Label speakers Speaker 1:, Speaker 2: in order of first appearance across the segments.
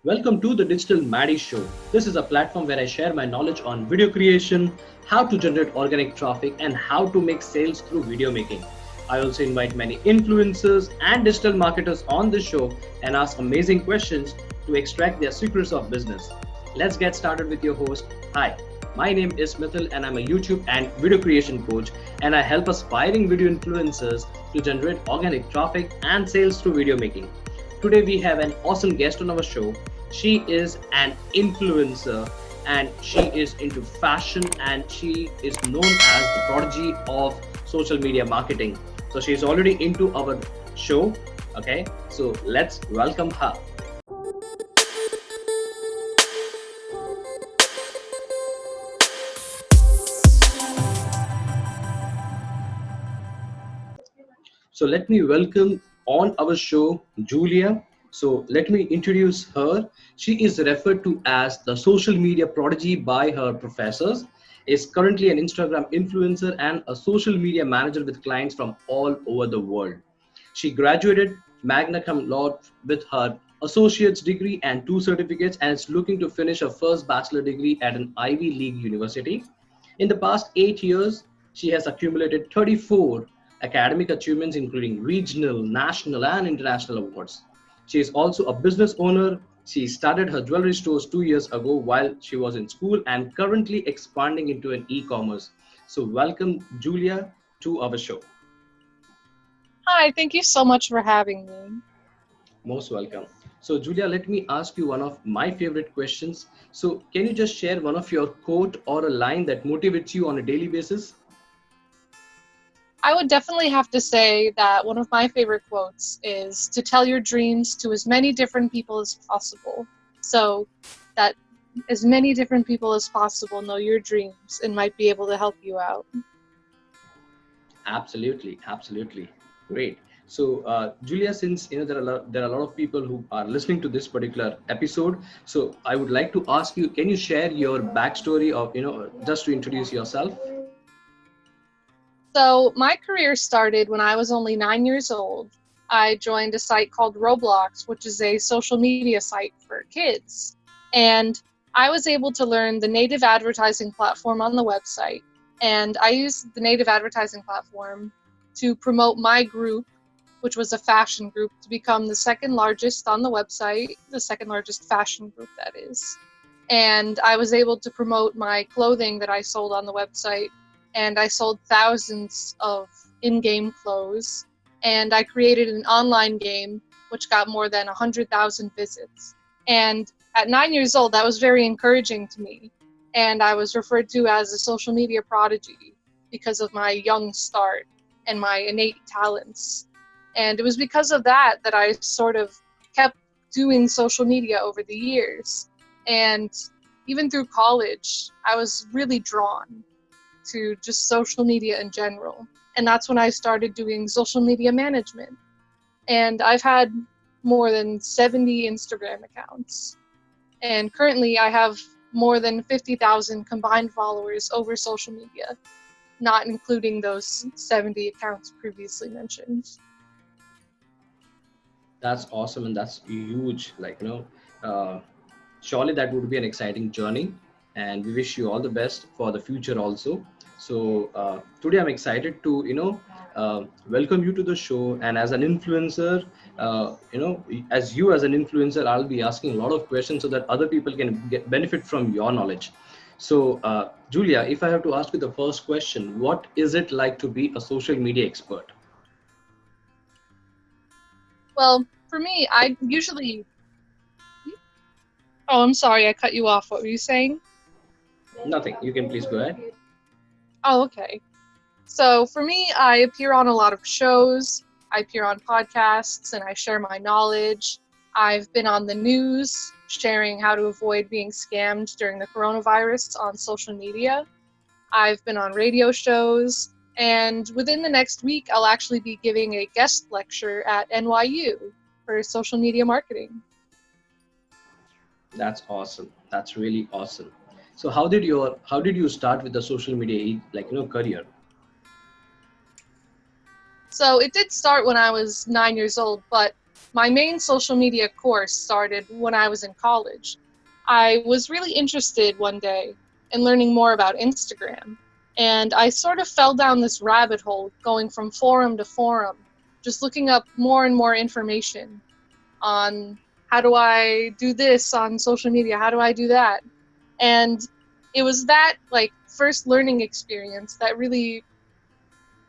Speaker 1: Welcome to the Digital Maddy Show. This is a platform where I share my knowledge on video creation, how to generate organic traffic, and how to make sales through video making. I also invite many influencers and digital marketers on the show and ask amazing questions to extract their secrets of business. Let's get started with your host. Hi, my name is Mithyl and I'm a YouTube and video creation coach, and I help aspiring video influencers to generate organic traffic and sales through video making. Today we have an awesome guest on our show. She is an influencer and she is into fashion and she is known as the prodigy of social media marketing. So she's already into our show. Okay, so let's welcome her. So let me welcome on our show Julia. So let me introduce her. She is referred to as the social media prodigy by her professors, is currently an Instagram influencer and a social media manager with clients from all over the world. She graduated magna cum laude with her associate's degree and 2 certificates and is looking to finish her first bachelor degree at an Ivy League university. In the past 8 years, she has accumulated 34 academic achievements, including regional, national, and international awards. She is also a business owner. She started her jewelry stores 2 years ago while she was in school and currently expanding into an e-commerce. So welcome, Julia, to our show.
Speaker 2: Hi, thank you so much for having me.
Speaker 1: Most welcome. So Julia, let me ask you one of my favorite questions. So can you just share one of your quote or a line that motivates you on a daily basis?
Speaker 2: I would definitely have to say that one of my favorite quotes is to tell your dreams to as many different people as possible, so that as many different people as possible know your dreams and might be able to help you out.
Speaker 1: Absolutely, absolutely. Great. So, Julia, since there are a lot of people who are listening to this particular episode, so I would like to ask you, can you share your backstory of just to introduce yourself?
Speaker 2: So my career started when I was only 9 years old. I joined a site called Roblox, which is a social media site for kids. And I was able to learn the native advertising platform on the website. And I used the native advertising platform to promote my group, which was a fashion group, to become the second largest on the website, the second largest fashion group, that is. And I was able to promote my clothing that I sold on the website. And I sold thousands of in-game clothes, and I created an online game which got more than 100,000 visits. And at 9 years old, that was very encouraging to me, and I was referred to as a social media prodigy because of my young start and my innate talents. And it was because of that that I sort of kept doing social media over the years. And even through college, I was really drawn to just social media in general. And that's when I started doing social media management. And I've had more than 70 Instagram accounts. And currently I have more than 50,000 combined followers over social media, not including those 70 accounts previously mentioned.
Speaker 1: That's awesome and that's huge. Surely that would be an exciting journey, and we wish you all the best for the future also. So today I'm excited to welcome you to the show, and as an influencer, as an influencer, I'll be asking a lot of questions so that other people can get benefit from your knowledge. So Julia, if I have to ask you the first question, what is it like to be a social media expert?
Speaker 2: Well, for me, I usually... Oh, I'm sorry, I cut you off. What were you saying?
Speaker 1: Nothing, you can please go ahead.
Speaker 2: Oh, okay. So for me, I appear on a lot of shows, I appear on podcasts, and I share my knowledge. I've been on the news, sharing how to avoid being scammed during the coronavirus on social media. I've been on radio shows, and within the next week, I'll actually be giving a guest lecture at NYU for social media marketing.
Speaker 1: That's awesome. That's really awesome. So how did you start with the social media career?
Speaker 2: So it did start when I was 9 years old, but my main social media course started when I was in college. I was really interested one day in learning more about Instagram, and I sort of fell down this rabbit hole going from forum to forum, just looking up more and more information on how do I do this on social media, how do I do that. And it was that like first learning experience that really,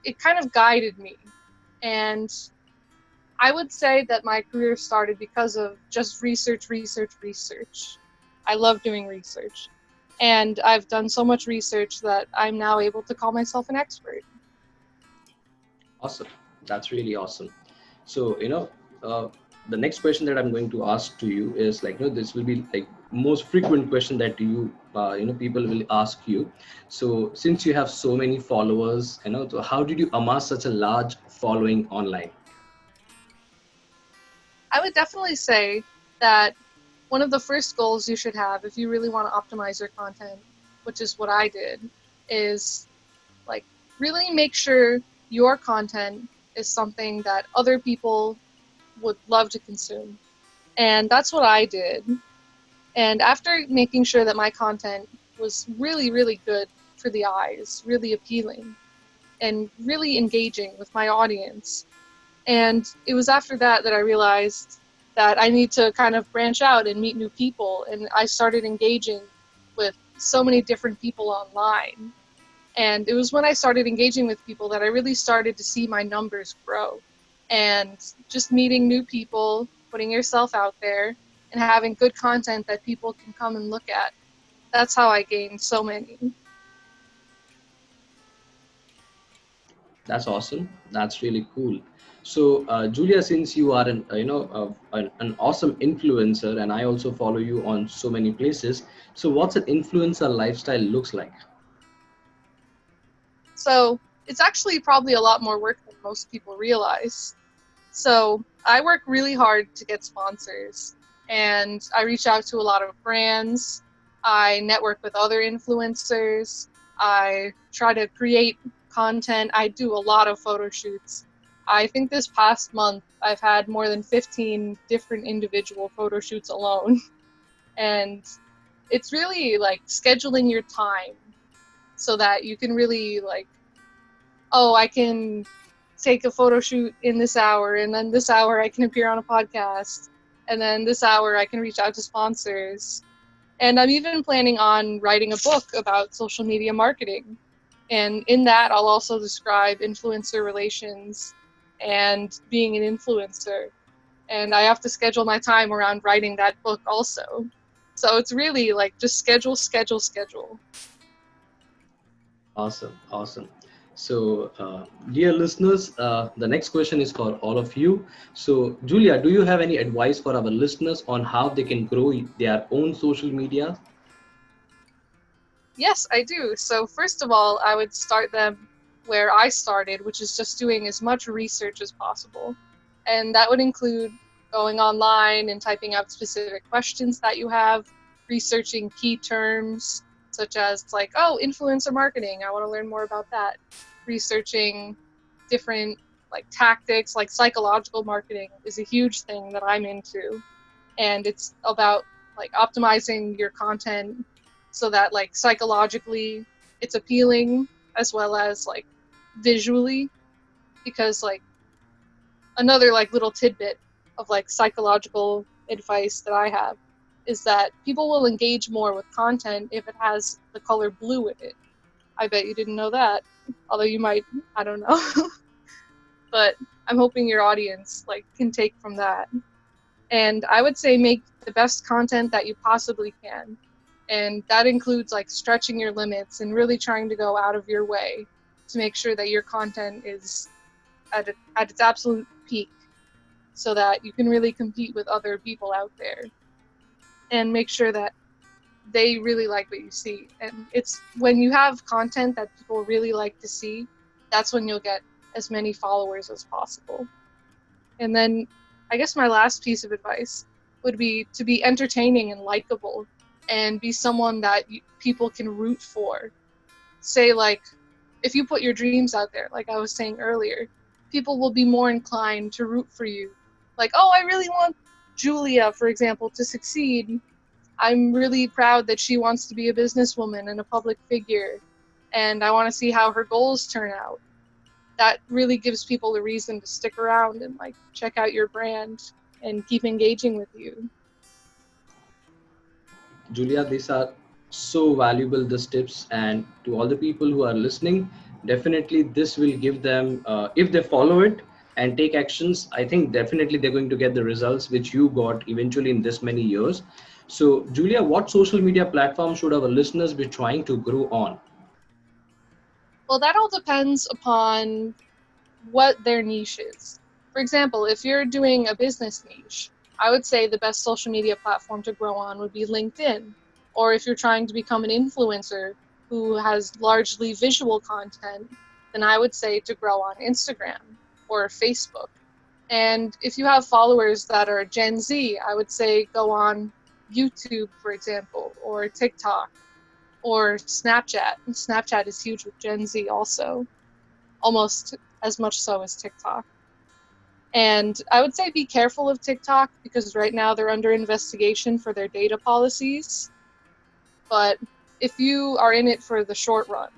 Speaker 2: it kind of guided me. And I would say that my career started because of just research, research, research. I love doing research. And I've done so much research that I'm now able to call myself an expert.
Speaker 1: Awesome. That's really awesome. So, the next question that I'm going to ask to you is like, this will be like most frequent question that people will ask you. So, since you have so many followers, so how did you amass such a large following online?
Speaker 2: I would definitely say that one of the first goals you should have if you really want to optimize your content, which is what I did, is like really make sure your content is something that other people would love to consume. And that's what I did. And after making sure that my content was really, really good for the eyes, really appealing, and really engaging with my audience, and it was after that that I realized that I need to kind of branch out and meet new people. And I started engaging with so many different people online. And it was when I started engaging with people that I really started to see my numbers grow. And just meeting new people, putting yourself out there, and having good content that people can come and look at. That's how I gained so many.
Speaker 1: That's awesome. That's really cool. So, Julia, since you are an awesome influencer, and I also follow you on so many places. So, what's an influencer lifestyle looks like?
Speaker 2: So it's actually probably a lot more work than most people realize. So I work really hard to get sponsors, and I reach out to a lot of brands. I network with other influencers. I try to create content. I do a lot of photo shoots. I think this past month I've had more than 15 different individual photo shoots alone. And it's really like scheduling your time so that you can really like, oh, I can take a photo shoot in this hour, and then this hour I can appear on a podcast, and then this hour I can reach out to sponsors. And I'm even planning on writing a book about social media marketing. And in that, I'll also describe influencer relations and being an influencer. And I have to schedule my time around writing that book also. So it's really like just schedule, schedule, schedule.
Speaker 1: Awesome, awesome. So, dear listeners, the next question is for all of you. So, Julia, do you have any advice for our listeners on how they can grow their own social media?
Speaker 2: Yes, I do. So first of all, I would start them where I started, which is just doing as much research as possible. And that would include going online and typing out specific questions that you have, researching key terms such as like, oh, influencer marketing, I want to learn more about that. Researching different like tactics, like psychological marketing is a huge thing that I'm into. And it's about like optimizing your content so that like psychologically it's appealing as well as like visually, because like another like little tidbit of like psychological advice that I have is that people will engage more with content if it has the color blue in it. I bet you didn't know that, although you might, I don't know. But I'm hoping your audience like can take from that. And I would say make the best content that you possibly can. And that includes like stretching your limits and really trying to go out of your way to make sure that your content is at its absolute peak so that you can really compete with other people out there and make sure that they really like what you see. And it's when you have content that people really like to see, that's when you'll get as many followers as possible. And then I guess my last piece of advice would be to be entertaining and likable and be someone that people can root for. Say, like, if you put your dreams out there, like I was saying earlier, people will be more inclined to root for you like, oh, I really want Julia, for example, to succeed. I'm really proud that she wants to be a businesswoman and a public figure, and I want to see how her goals turn out. That really gives people a reason to stick around and like check out your brand and keep engaging with you.
Speaker 1: Julia, these are so valuable, these tips, and to all the people who are listening, definitely this will give them, if they follow it and take actions, I think definitely they're going to get the results which you got eventually in this many years. So, Julia, what social media platform should our listeners be trying to grow on?
Speaker 2: Well, that all depends upon what their niche is. For example, if you're doing a business niche, I would say the best social media platform to grow on would be LinkedIn. Or if you're trying to become an influencer who has largely visual content, then I would say to grow on Instagram or Facebook. And if you have followers that are Gen Z, I would say go on YouTube, for example, or TikTok or Snapchat. And Snapchat is huge with Gen Z also, almost as much so as TikTok. And I would say be careful of TikTok because right now they're under investigation for their data policies. But if you are in it for the short run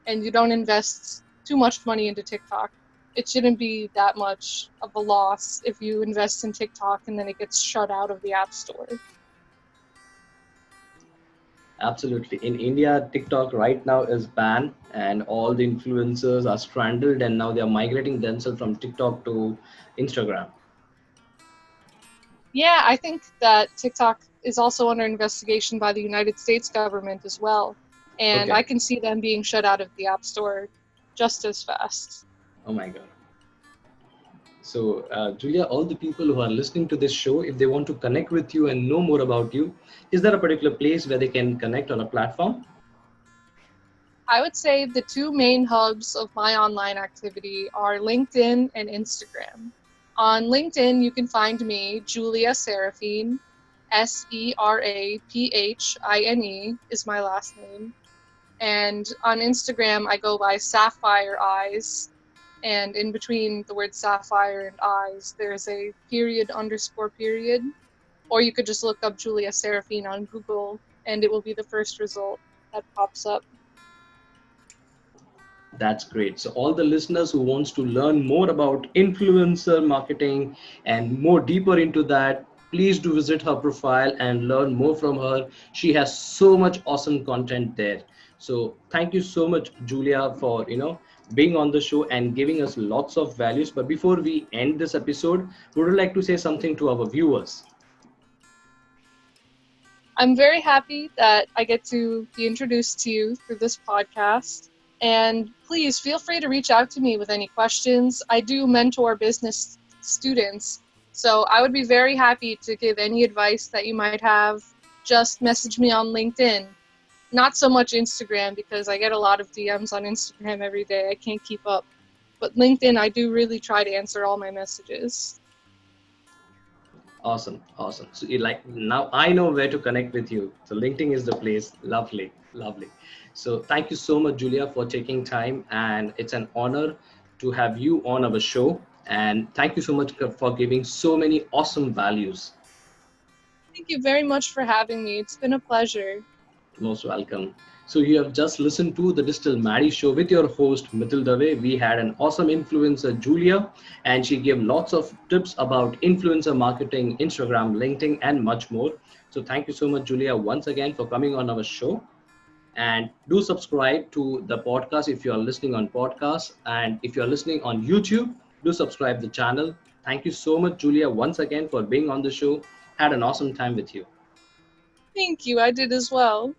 Speaker 2: and you don't invest too much money into TikTok, it shouldn't be that much of a loss if you invest in TikTok and then it gets shut out of the App Store.
Speaker 1: Absolutely. In India, TikTok right now is banned, and all the influencers are stranded, and now they are migrating themselves from TikTok to Instagram.
Speaker 2: Yeah, I think that TikTok is also under investigation by the United States government as well. And I
Speaker 1: Okay.
Speaker 2: can see them being shut out of the App Store just as fast.
Speaker 1: Oh my God. So, Julia, all the people who are listening to this show, if they want to connect with you and know more about you, is there a particular place where they can connect on a platform?
Speaker 2: I would say the two main hubs of my online activity are LinkedIn and Instagram. On LinkedIn, you can find me, Julia Seraphine, Seraphine is my last name. And on Instagram, I go by Sapphire Eyes. And in between the word sapphire and eyes, there's a period underscore period. Or you could just look up Julia Seraphine on Google, and it will be the first result that pops up.
Speaker 1: That's great. So all the listeners who wants to learn more about influencer marketing and more deeper into that, please do visit her profile and learn more from her. She has so much awesome content there. So thank you so much, Julia, for being on the show and giving us lots of values. But before we end this episode, would you like to say something to our viewers?
Speaker 2: I'm very happy that I get to be introduced to you through this podcast. And please feel free to reach out to me with any questions. I do mentor business students, so I would be very happy to give any advice that you might have. Just message me on LinkedIn. Not so much Instagram because I get a lot of DMs on Instagram every day. I can't keep up. But LinkedIn, I do really try to answer all my messages.
Speaker 1: Awesome, awesome. So you like now I know where to connect with you. So LinkedIn is the place. Lovely, lovely. So thank you so much, Julia, for taking time, and it's an honor to have you on our show. And thank you so much for giving so many awesome values.
Speaker 2: Thank you very much for having me. It's been a pleasure.
Speaker 1: Most welcome. So you have just listened to the Digital Maddy Show with your host Mithyl Dave. We had an awesome influencer, Julia, and she gave lots of tips about influencer marketing, Instagram, LinkedIn, and much more. So thank you so much, Julia, once again for coming on our show. And do subscribe to the podcast if you are listening on podcast, and if you are listening on YouTube, do subscribe the channel. Thank you so much, Julia, once again for being on the show. Had an awesome time with you.
Speaker 2: Thank you. I did as well.